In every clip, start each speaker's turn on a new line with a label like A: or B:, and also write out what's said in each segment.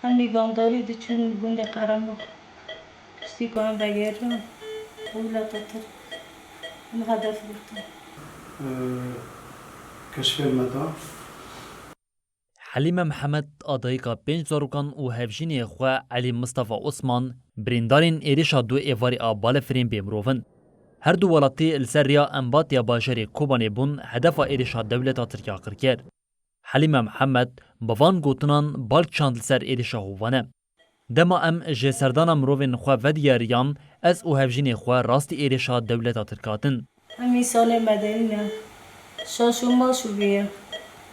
A: همی بانداری دی چون بونده قرمو ستی کنم بگیرم دولت تر هم هدف بودم
B: کشف المتا
C: حلیم محمد آدایکا 5 زاروکان و هفجین خو علی مصطفى عثمان بریندارین ایریشا دو ایواری آبال فرین بیمروفن. هر دو ولاتی لسریا انبات یا باشری کوبانی بون هدف ایریشا دولتا ترکیه کرد. حلیم محمد بوان گوتنان بالک چاند لسر ایریشا هوانه. دما ام جه سردان مروفن خو ودیاریان از او هفجین خو راست ایریشا دولتا ترکاتن.
A: همی سال مدنی نه شاشو ما شو بیه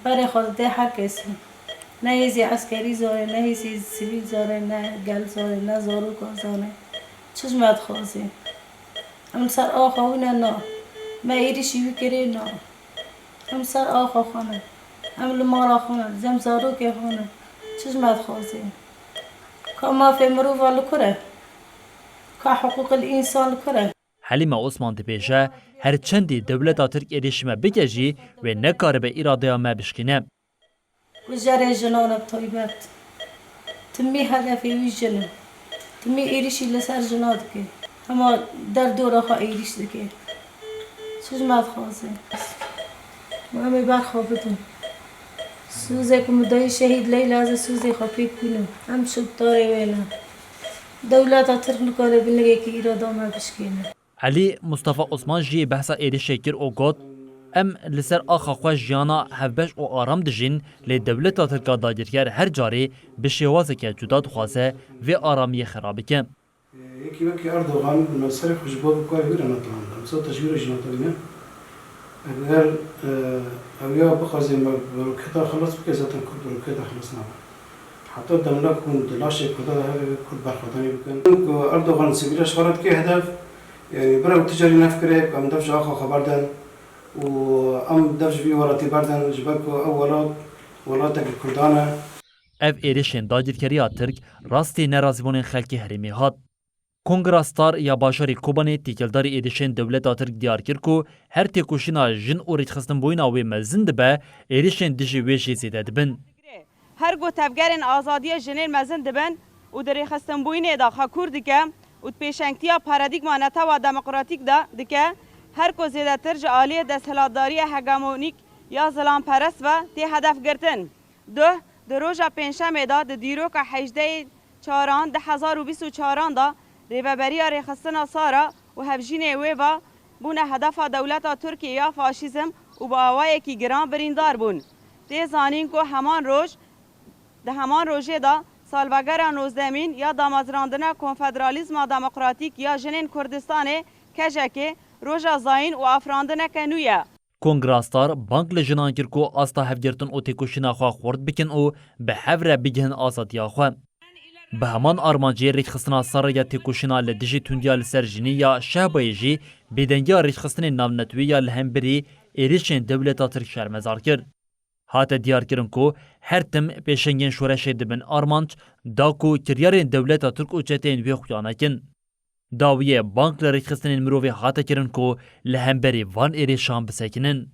A: برای خود ده هر کسی نه ایزی عسکری زاره نه ایزی سیویل زاره نه گل زاره نه زاروکا زاره چشمت خوازی هم سر آخا نه ما ایریشی بکری نه هم سر آخا خانه هم لمارا خانه زم زاروک خانه چشمت خوازی که مافی مروفا لکره که حقوق الانسان لکره
C: حلیم عثمان دپیشه هر چندی دولتا ترک ایریشمه بگجی و نکاره به ایراده ما بشکنه.
A: وجري جنانك طيبات تمي هدفي ويجنن تمي إيريشي لسر جنادك أما در دورة خا إيريش دكي شجمات خاصة وأمي برخوابتون سوزك مدعي شهيد ليلى از سوزي خفيف كنو هم شبطاري وينا دولة ترك نكاره بلغي كي إرادا ما بشكينه
C: علی مصطفى عثمان جی بحثا ایریشه کر او گوت ام لسر آخا خوش جانا هفبش و آرام دجین لی دولتا ترکا داگیرگر هر جاری به شوازه که جدا دخواسته و آرامی خرابی که.
B: یکی وقتی اردوغان مسئله خوشباب کاری بیرون نتوانند. مثلا تشویرش نتوانه. اگر اویا بخوازیم بروکتا خلاص بکه زاتن کرد بروکتا خلاص نبود. حتی دمنا کن دلاش کدا ده کرد برخوردانی بکن. اردوغان سیبیلش خورد که هدف يعني برا تجاري نفكره كم دفش آخر خبردن و ام دفش بي وراتي بردن جبكو أولاد ولاتك الكردانة.
C: اف ایریشن داگیرکری ترک راستی نرازبون خلکی هرمی هات. کنگراستار یا باشاری کوبانی تیکلداری ایریشن دولت ترک دیار کرد که هر تکوشینا جن و ریتخستن بوینا و مزند به ایریشن دیجی ویشی زیده دبن.
D: هر گو تفگرین آزادی جنین مزند بن و در ریتخستن بوینه داخل کردکه و پیشنگتیا پارادیگما نتا و دموکراتیک دا دکه هر کو زیاده تر جالی دستهلاتداری هگمونیک یا زلام پرست و تی هدف گرتن. در روز پنجشنبه دا دیروک 18 چهاران 2024 دا ریببری ریخستنا سارا و هفجین ویوا بونه هدف دولت ترکیه یا فاشیزم و با آوای کی گران بریندار بون. تی زانین کو همان روزه دا سالوگر 19 یا دامازراندن کنفدرالیزم دموکراتیک یا جنین کردستان کجکه روژا زاین و افراندن کنویه.
C: کنگراستار بانک لجنان کرد که آستا هفگرتن او تکوشینا خواه خورد بکن او به حفره بگهن آزادیا خواه. به همان آرمانجی ریخستنا سر یا تکوشینا لدیجی تندیا لسر جینی یا شهبای جی بیدنگیا ریخستن نامنتوی یا لهمبری ایریشن دولتا ترک شرمزار کرد. هات دیار کرن کو هر تم پیشنگین شورش دبن آرمانچ دا کو کریارین دولتا ترک اوچتین وی خویانه کن. داویه بانک لریخستن مروی هات کرن کو لهمبری وان ایریشان بسکنن.